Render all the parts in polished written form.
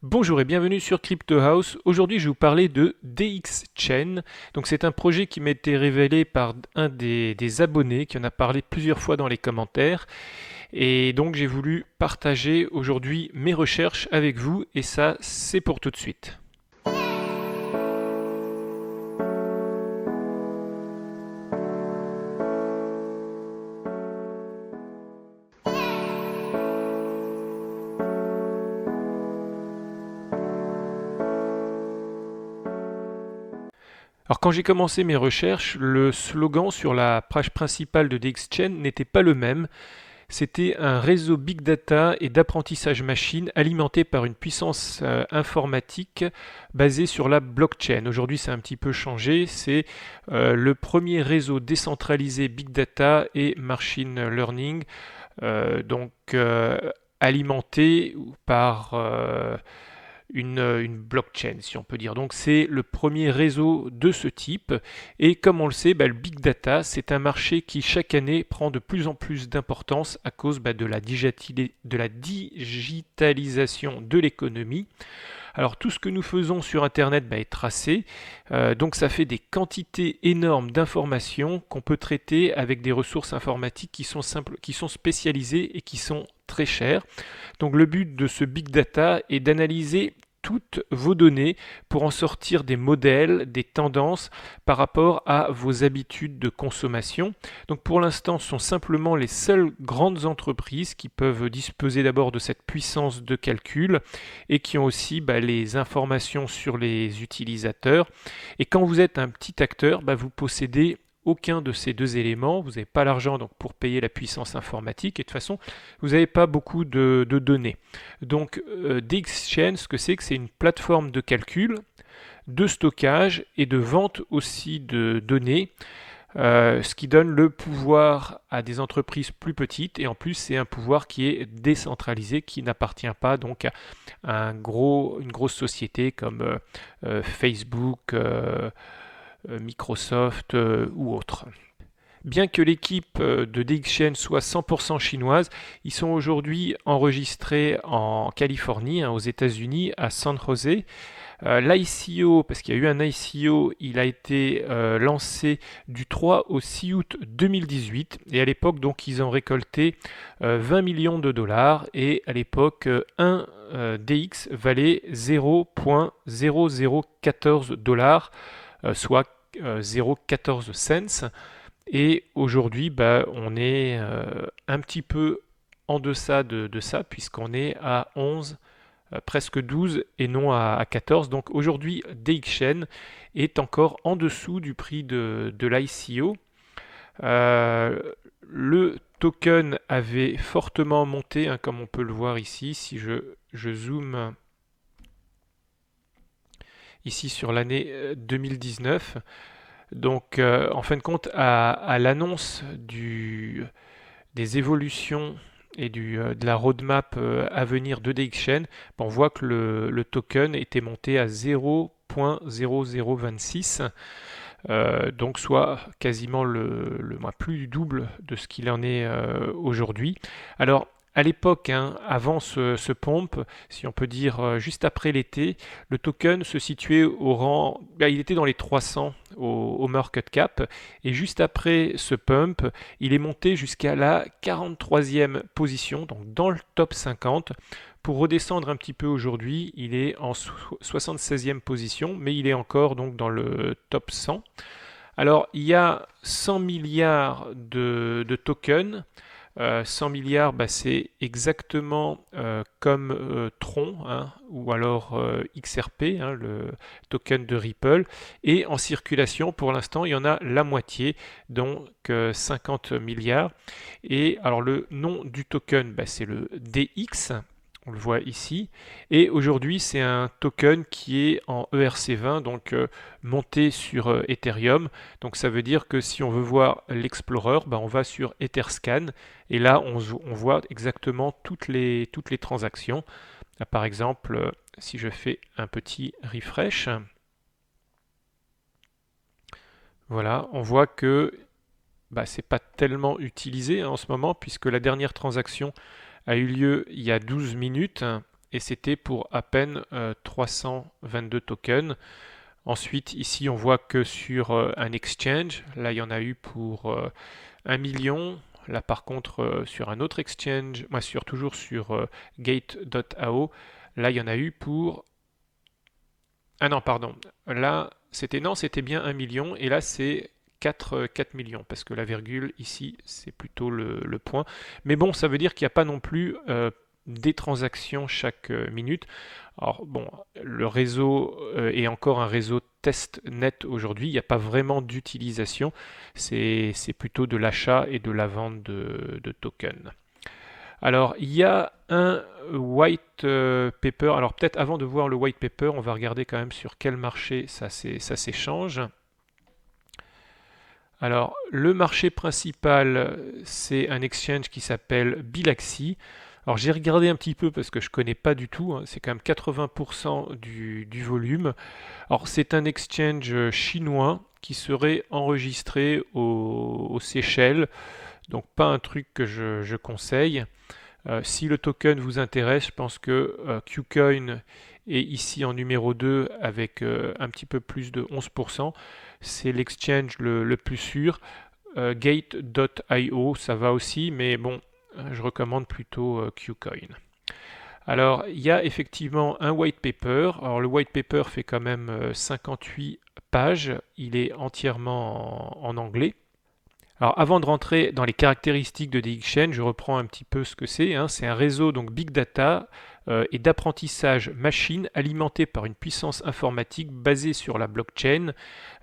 Bonjour et bienvenue sur Crypto House. Aujourd'hui, je vais vous parler de DXChain. Donc, c'est un projet qui m'a été révélé par un des abonnés qui en a parlé plusieurs fois dans les commentaires. Et donc, j'ai voulu partager aujourd'hui mes recherches avec vous. Et ça, c'est pour tout de suite. Alors quand j'ai commencé mes recherches, le slogan sur la page principale de DXChain n'était pas le même. C'était un réseau big data et d'apprentissage machine alimenté par une puissance informatique basée sur la blockchain. Aujourd'hui, ça a un petit peu changé. C'est le premier réseau décentralisé big data et machine learning, alimenté par une blockchain, si on peut dire. Donc c'est le premier réseau de ce type. Et comme on le sait, le big data, c'est un marché qui chaque année prend de plus en plus d'importance à cause de la digitalisation de l'économie. Alors tout ce que nous faisons sur Internet est tracé, donc ça fait des quantités énormes d'informations qu'on peut traiter avec des ressources informatiques qui sont spécialisées et qui sont très chères. Donc le but de ce big data est d'analyser toutes vos données pour en sortir des modèles, des tendances par rapport à vos habitudes de consommation. Donc pour l'instant, ce sont simplement les seules grandes entreprises qui peuvent disposer d'abord de cette puissance de calcul et qui ont aussi les informations sur les utilisateurs. Et quand vous êtes un petit acteur, vous possédez aucun de ces deux éléments, vous n'avez pas l'argent donc pour payer la puissance informatique et de toute façon vous n'avez pas beaucoup de données. Donc DXChain, ce que c'est une plateforme de calcul, de stockage et de vente aussi de données, ce qui donne le pouvoir à des entreprises plus petites et en plus c'est un pouvoir qui est décentralisé, qui n'appartient pas donc à une grosse société comme Facebook, Microsoft ou autre. Bien que l'équipe de DXChain soit 100% chinoise, ils sont aujourd'hui enregistrés en Californie, aux États-Unis, à San Jose. L'ICO, parce qu'il y a eu un ICO, il a été lancé du 3 au 6 août 2018 et à l'époque donc ils ont récolté 20 millions de dollars et à l'époque un DX valait 0,0014 dollars, soit 0,14 cents. Et aujourd'hui, on est un petit peu en deçà de ça, puisqu'on est à 11, presque 12 et non à 14. Donc aujourd'hui, DXChain est encore en dessous du prix de l'ICO. Le token avait fortement monté, comme on peut le voir ici. Si je zoome ici sur l'année 2019, donc, en fin de compte, à l'annonce des évolutions et de la roadmap à venir de DXChain, on voit que le token était monté à 0,0026, donc soit quasiment plus du double de ce qu'il en est aujourd'hui. Alors, à l'époque, avant ce pump, si on peut dire juste après l'été, le token se situait au rang, il était dans les 300 au market cap, et juste après ce pump, il est monté jusqu'à la 43e position, donc dans le top 50. Pour redescendre un petit peu aujourd'hui, il est en 76e position, mais il est encore donc dans le top 100. Alors, il y a 100 milliards de tokens. 100 milliards, c'est exactement comme Tron, ou alors XRP, le token de Ripple. Et en circulation, pour l'instant, il y en a la moitié, donc 50 milliards. Et alors le nom du token, c'est le DX. On le voit ici. Et aujourd'hui, c'est un token qui est en ERC20, donc monté sur Ethereum. Donc ça veut dire que si on veut voir l'Explorer, on va sur Etherscan. Et là, on voit exactement toutes les transactions. Là, par exemple, si je fais un petit refresh, voilà, on voit que c'est pas tellement utilisé en ce moment, puisque la dernière transaction a eu lieu il y a 12 minutes. et c'était pour à peine 322 tokens. Ensuite, ici, on voit que sur un exchange, là, il y en a eu pour 1 million. Là, par contre, sur un autre exchange, moi, toujours sur Gate.ao, là, il y en a eu pour... Ah non, pardon. Là, c'était bien 1 million, et là, c'est 4 millions, parce que la virgule, ici, c'est plutôt le point. Mais bon, ça veut dire qu'il n'y a pas non plus des transactions chaque minute. Alors bon, le réseau est encore un réseau testnet aujourd'hui, il n'y a pas vraiment d'utilisation, c'est plutôt de l'achat et de la vente de tokens. Alors, il y a un white paper. Alors, peut-être avant de voir le white paper, on va regarder quand même sur quel marché ça s'échange. Alors, le marché principal, c'est un exchange qui s'appelle Bilaxy. Alors, j'ai regardé un petit peu parce que je ne connais pas du tout, hein. C'est quand même 80% du volume. Alors, c'est un exchange chinois qui serait enregistré aux Seychelles. Donc, pas un truc que je conseille. Si le token vous intéresse, je pense que KuCoin est ici en numéro 2 avec un petit peu plus de 11%. C'est l'exchange le plus sûr. Gate.io, ça va aussi, mais bon, je recommande plutôt KuCoin. Alors, il y a effectivement un white paper. Alors, le white paper fait quand même 58 pages. Il est entièrement en anglais. Alors avant de rentrer dans les caractéristiques de DXChain, je reprends un petit peu ce que c'est. C'est un réseau donc big data et d'apprentissage machine alimenté par une puissance informatique basée sur la blockchain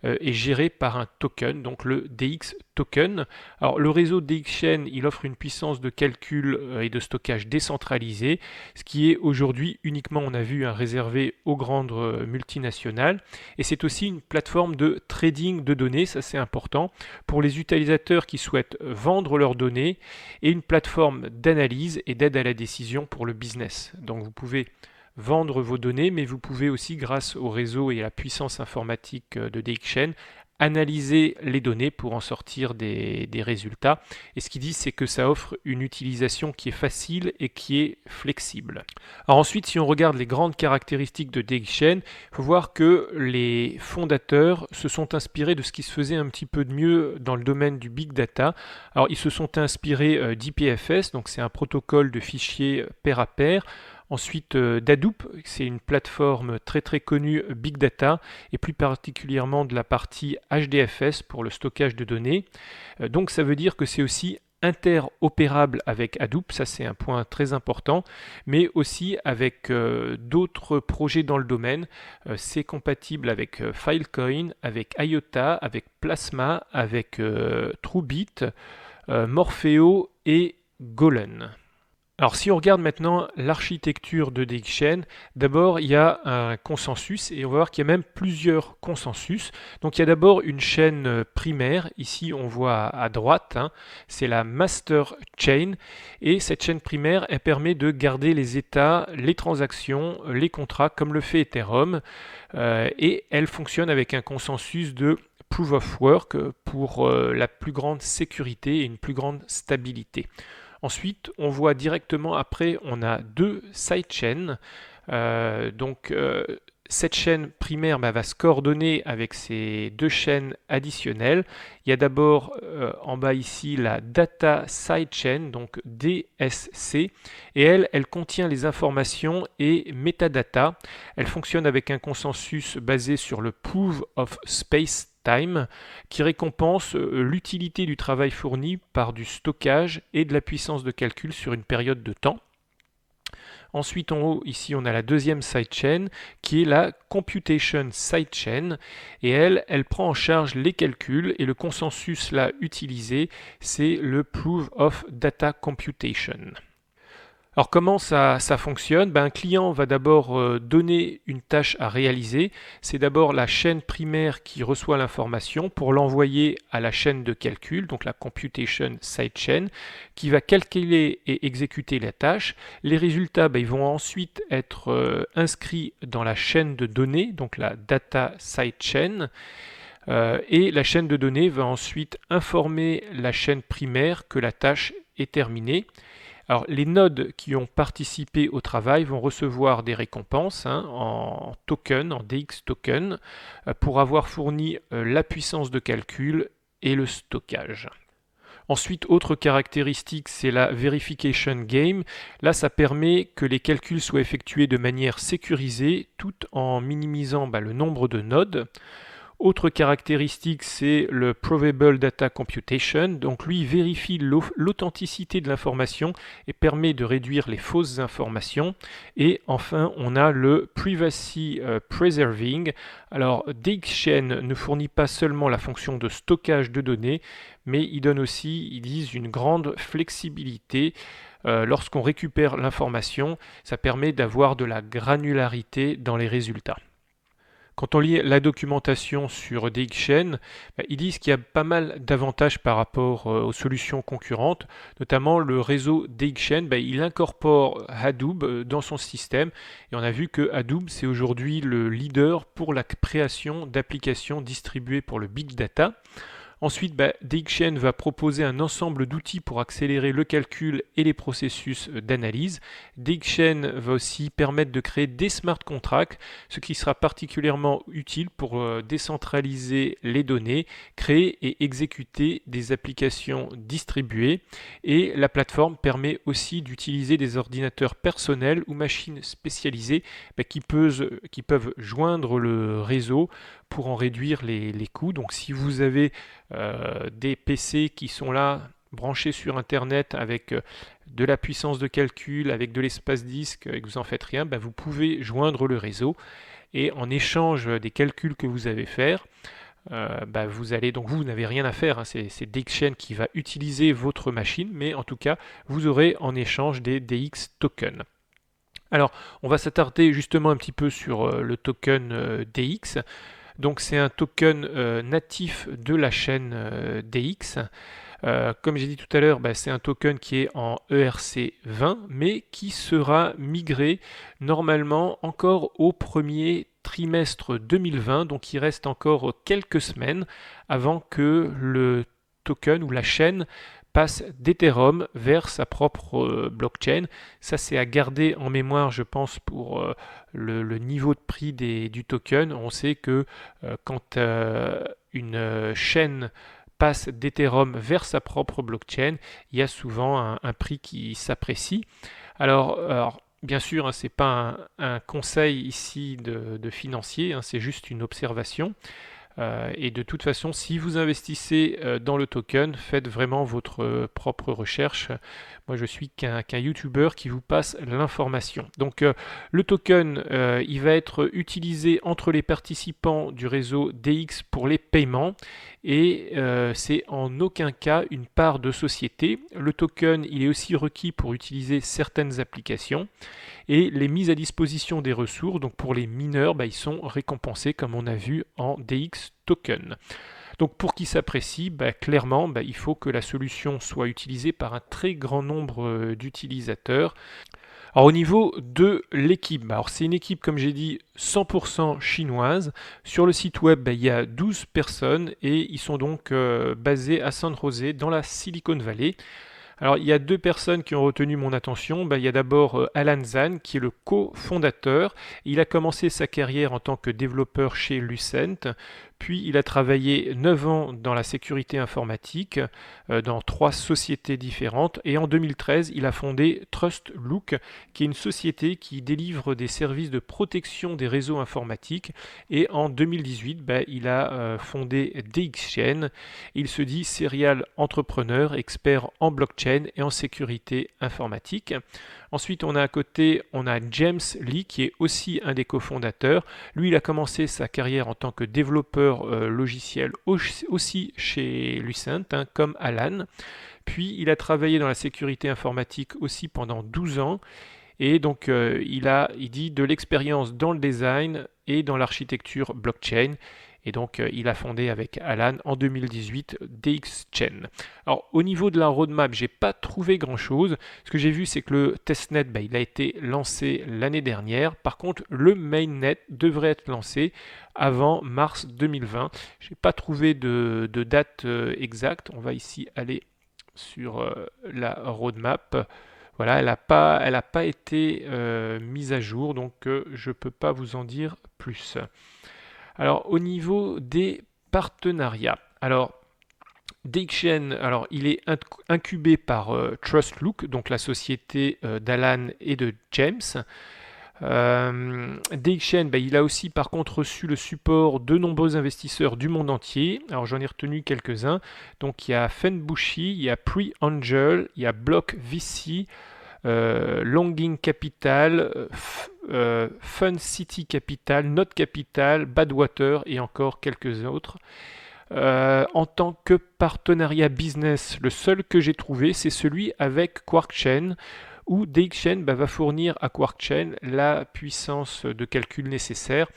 et géré par un token, donc le DX token. Alors le réseau DXChain, il offre une puissance de calcul et de stockage décentralisée, ce qui est aujourd'hui uniquement, on a vu, réservé aux grandes multinationales. Et c'est aussi une plateforme de trading de données, ça c'est important, pour les utilisateurs qui souhaitent vendre leurs données, et une plateforme d'analyse et d'aide à la décision pour le business. Donc vous pouvez vendre vos données, mais vous pouvez aussi, grâce au réseau et à la puissance informatique de DXChain, analyser les données pour en sortir des résultats. Et ce qu'ils disent, c'est que ça offre une utilisation qui est facile et qui est flexible. Alors ensuite, si on regarde les grandes caractéristiques de DXChain, il faut voir que les fondateurs se sont inspirés de ce qui se faisait un petit peu de mieux dans le domaine du big data. Alors ils se sont inspirés d'IPFS, donc c'est un protocole de fichiers pair à pair. Ensuite, d'Hadoop, c'est une plateforme très très connue Big Data et plus particulièrement de la partie HDFS pour le stockage de données. Donc ça veut dire que c'est aussi interopérable avec Hadoop, ça c'est un point très important, mais aussi avec d'autres projets dans le domaine. C'est compatible avec Filecoin, avec IOTA, avec Plasma, avec TrueBit, Morpheo et Golan. Alors si on regarde maintenant l'architecture de DXChain, d'abord il y a un consensus et on va voir qu'il y a même plusieurs consensus. Donc il y a d'abord une chaîne primaire, ici on voit à droite, c'est la master chain, et cette chaîne primaire elle permet de garder les états, les transactions, les contrats comme le fait Ethereum, et elle fonctionne avec un consensus de proof of work pour la plus grande sécurité et une plus grande stabilité. Ensuite, on voit directement après, on a deux sidechains. Cette chaîne primaire va se coordonner avec ces deux chaînes additionnelles. Il y a d'abord en bas ici la Data Sidechain, donc DSC, et elle contient les informations et metadata. Elle fonctionne avec un consensus basé sur le Proof of Space Time, qui récompense l'utilité du travail fourni par du stockage et de la puissance de calcul sur une période de temps. Ensuite, en haut, ici, on a la deuxième sidechain qui est la Computation Sidechain. Et elle prend en charge les calculs et le consensus là utilisé, c'est le Proof of Data Computation. Alors comment ça fonctionne? Un client va d'abord donner une tâche à réaliser. C'est d'abord la chaîne primaire qui reçoit l'information pour l'envoyer à la chaîne de calcul, donc la Computation Sidechain, qui va calculer et exécuter la tâche. Les résultats ils vont ensuite être inscrits dans la chaîne de données, donc la Data Sidechain. Et la chaîne de données va ensuite informer la chaîne primaire que la tâche est terminée. Alors, les nodes qui ont participé au travail vont recevoir des récompenses en token, en DX token, pour avoir fourni la puissance de calcul et le stockage. Ensuite, autre caractéristique, c'est la verification game. Là, ça permet que les calculs soient effectués de manière sécurisée tout en minimisant le nombre de nodes. Autre caractéristique, c'est le Provable Data Computation. Donc lui vérifie l'authenticité de l'information et permet de réduire les fausses informations. Et enfin, on a le Privacy Preserving. Alors DXChain ne fournit pas seulement la fonction de stockage de données, mais il donne aussi, ils disent, une grande flexibilité. Lorsqu'on récupère l'information, ça permet d'avoir de la granularité dans les résultats. Quand on lit la documentation sur DXChain, ils disent qu'il y a pas mal d'avantages par rapport aux solutions concurrentes, notamment le réseau DXChain, il incorpore Hadoop dans son système et on a vu que Hadoop c'est aujourd'hui le leader pour la création d'applications distribuées pour le big data. Ensuite, DXChain va proposer un ensemble d'outils pour accélérer le calcul et les processus d'analyse. DXChain va aussi permettre de créer des smart contracts, ce qui sera particulièrement utile pour décentraliser les données, créer et exécuter des applications distribuées. Et la plateforme permet aussi d'utiliser des ordinateurs personnels ou machines spécialisées qui peuvent joindre le réseau pour en réduire les coûts. Donc si vous avez des PC qui sont là branchés sur Internet avec de la puissance de calcul, avec de l'espace disque et que vous n'en faites rien, vous pouvez joindre le réseau et en échange des calculs que vous avez faire, vous n'avez rien à faire, c'est DXChain qui va utiliser votre machine, mais en tout cas vous aurez en échange des DX tokens. Alors on va s'attarder justement un petit peu sur le token DX. Donc c'est un token natif de la chaîne DX. Comme j'ai dit tout à l'heure, c'est un token qui est en ERC20, mais qui sera migré normalement encore au premier trimestre 2020. Donc il reste encore quelques semaines avant que le token ou la chaîne passe d'Ethereum vers sa propre blockchain. Ça, c'est à garder en mémoire, je pense, pour le niveau de prix du token. On sait que quand une chaîne passe d'Ethereum vers sa propre blockchain, il y a souvent un prix qui s'apprécie. Alors, bien sûr, ce n'est pas un conseil ici de financier, c'est juste une observation. Et de toute façon, si vous investissez dans le token, faites vraiment votre propre recherche. Moi, je suis qu'un YouTuber qui vous passe l'information. Donc, le token, il va être utilisé entre les participants du réseau DX pour les paiements et c'est en aucun cas une part de société. Le token, il est aussi requis pour utiliser certaines applications et les mises à disposition des ressources, donc pour les mineurs, ils sont récompensés comme on a vu en DX token. Donc pour qu'il s'apprécie, clairement, il faut que la solution soit utilisée par un très grand nombre d'utilisateurs. Alors au niveau de l'équipe, alors c'est une équipe comme j'ai dit 100% chinoise. Sur le site web, il y a 12 personnes et ils sont donc basés à San José dans la Silicon Valley. Alors, il y a deux personnes qui ont retenu mon attention. Il y a d'abord Alan Zhang, qui est le cofondateur. Il a commencé sa carrière en tant que développeur chez Lucent. Puis, il a travaillé 9 ans dans la sécurité informatique, dans 3 sociétés différentes. Et en 2013, il a fondé TrustLook, qui est une société qui délivre des services de protection des réseaux informatiques. Et en 2018, il a fondé DXChain. Il se dit serial entrepreneur, expert en blockchain et en sécurité informatique. Ensuite, on a à côté, James Lee, qui est aussi un des cofondateurs. Lui, il a commencé sa carrière en tant que développeur logiciel aussi chez Lucent, comme Alan. Puis, il a travaillé dans la sécurité informatique aussi pendant 12 ans. Et donc, il dit de l'expérience dans le design et dans l'architecture blockchain. Et donc, il a fondé avec Alan en 2018 DXChain. Alors, au niveau de la roadmap, j'ai pas trouvé grand-chose. Ce que j'ai vu, c'est que le testnet, il a été lancé l'année dernière. Par contre, le mainnet devrait être lancé avant mars 2020. J'ai pas trouvé de date exacte. On va ici aller sur la roadmap. Voilà, elle a pas été mise à jour, donc je ne peux pas vous en dire plus. Alors au niveau des partenariats, alors DXN, alors il est incubé par TrustLook, donc la société d'Alan et de James. DXN, il a aussi par contre reçu le support de nombreux investisseurs du monde entier. Alors j'en ai retenu quelques-uns. Donc il y a Fenbushi, il y a Pre-Angel, il y a Block VC, Longing Capital, Fun City Capital, Note Capital, Badwater et encore quelques autres. En tant que partenariat business, le seul que j'ai trouvé, c'est celui avec QuarkChain, où DXChain va fournir à QuarkChain la puissance de calcul nécessaire.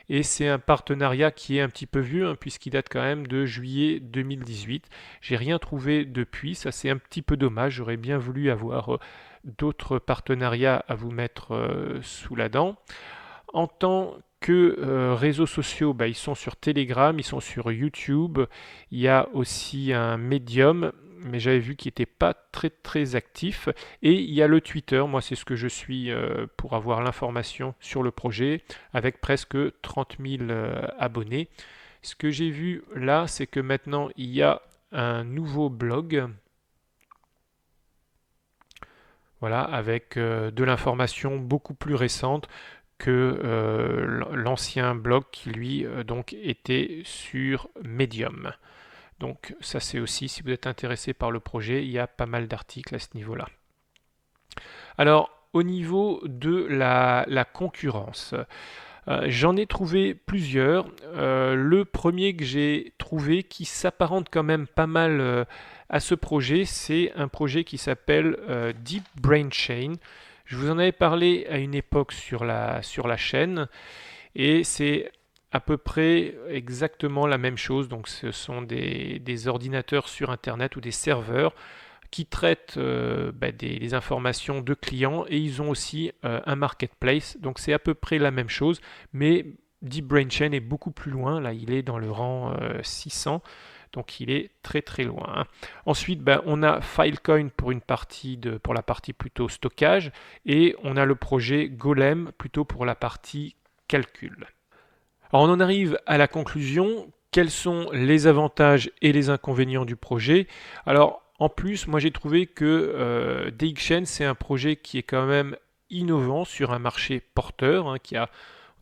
Et c'est un partenariat qui est un petit peu vieux, puisqu'il date quand même de juillet 2018. J'ai rien trouvé depuis, ça c'est un petit peu dommage. J'aurais bien voulu avoir d'autres partenariats à vous mettre sous la dent. En tant que réseaux sociaux, ils sont sur Telegram, ils sont sur YouTube. Il y a aussi un Medium, mais j'avais vu qu'il n'était pas très très actif. Et il y a le Twitter, moi c'est ce que je suis pour avoir l'information sur le projet, avec presque 30 000 abonnés. Ce que j'ai vu là, c'est que maintenant il y a un nouveau blog. Voilà, avec de l'information beaucoup plus récente que l'ancien blog qui lui donc était sur Medium. Donc ça c'est aussi, si vous êtes intéressé par le projet, il y a pas mal d'articles à ce niveau-là. Alors au niveau de la concurrence, j'en ai trouvé plusieurs. Le premier que j'ai trouvé qui s'apparente quand même pas mal à ce projet, c'est un projet qui s'appelle Deep Brain Chain. Je vous en avais parlé à une époque sur la chaîne et c'est à peu près exactement la même chose. Donc ce sont des ordinateurs sur Internet ou des serveurs qui traitent des informations de clients et ils ont aussi un marketplace. Donc c'est à peu près la même chose, mais Deep Brain Chain est beaucoup plus loin. Là, il est dans le rang 600. Donc il est très très loin. Ensuite, on a Filecoin pour la partie plutôt stockage et on a le projet Golem plutôt pour la partie calcul. Alors on en arrive à la conclusion. Quels sont les avantages et les inconvénients du projet? Alors en plus, moi j'ai trouvé que DXChain c'est un projet qui est quand même innovant sur un marché porteur,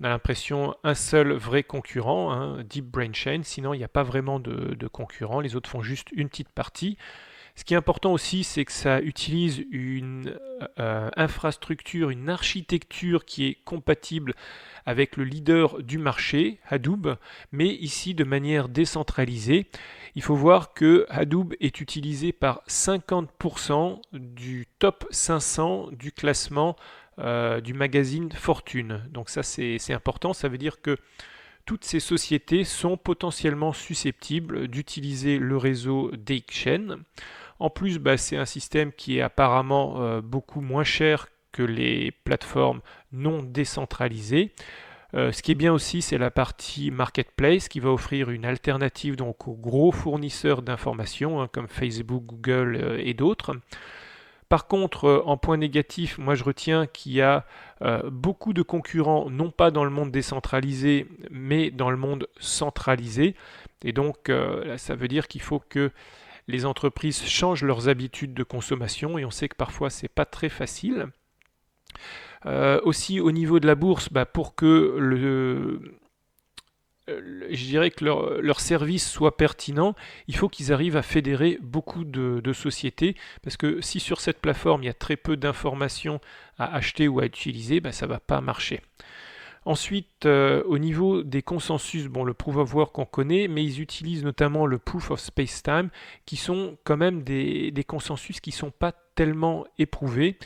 on a l'impression un seul vrai concurrent, Deep Brain Chain, sinon il n'y a pas vraiment de concurrent, les autres font juste une petite partie. Ce qui est important aussi, c'est que ça utilise une infrastructure, une architecture qui est compatible avec le leader du marché, Hadoop, mais ici de manière décentralisée. Il faut voir que Hadoop est utilisé par 50% du top 500 du classement du magazine Fortune. Donc ça c'est important, ça veut dire que toutes ces sociétés sont potentiellement susceptibles d'utiliser le réseau DXChain. En plus, c'est un système qui est apparemment beaucoup moins cher que les plateformes non décentralisées. Ce qui est bien aussi, c'est la partie marketplace qui va offrir une alternative donc aux gros fournisseurs d'informations comme Facebook, Google et d'autres. Par contre, en point négatif, moi je retiens qu'il y a beaucoup de concurrents, non pas dans le monde décentralisé, mais dans le monde centralisé. Et donc, ça veut dire qu'il faut que les entreprises changent leurs habitudes de consommation, et on sait que parfois c'est pas très facile. Aussi au niveau de la bourse, pour que je dirais que leur service soit pertinent, il faut qu'ils arrivent à fédérer beaucoup de sociétés, parce que si sur cette plateforme il y a très peu d'informations à acheter ou à utiliser, ça ne va pas marcher. Ensuite, au niveau des consensus, le proof of work qu'on connaît, mais ils utilisent notamment le proof of space-time, qui sont quand même des consensus qui ne sont pas tellement éprouvés.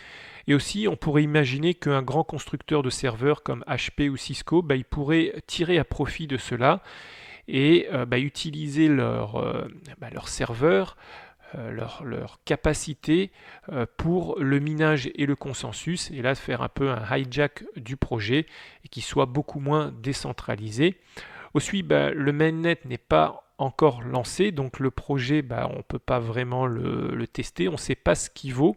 Et aussi, on pourrait imaginer qu'un grand constructeur de serveurs comme HP ou Cisco, il pourrait tirer à profit de cela et utiliser leur serveur, leur capacité pour le minage et le consensus, et là faire un peu un hijack du projet et qu'il soit beaucoup moins décentralisé. Aussi, le mainnet n'est pas encore lancé, donc le projet, on ne peut pas vraiment le tester, on ne sait pas ce qu'il vaut.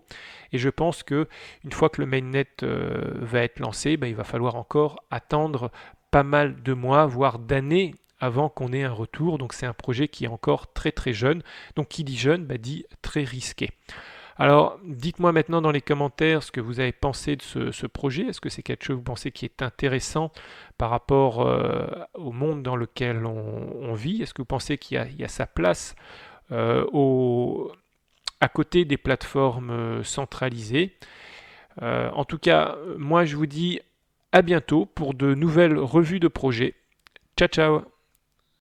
Et je pense que une fois que le mainnet va être lancé, il va falloir encore attendre pas mal de mois, voire d'années avant qu'on ait un retour. Donc c'est un projet qui est encore très très jeune. Donc qui dit jeune, dit très risqué. Alors, dites-moi maintenant dans les commentaires ce que vous avez pensé de ce projet. Est-ce que c'est quelque chose que vous pensez qui est intéressant par rapport au monde dans lequel on vit? Est-ce que vous pensez qu'il y a sa place à côté des plateformes centralisées? En tout cas, moi je vous dis à bientôt pour de nouvelles revues de projets. Ciao ciao!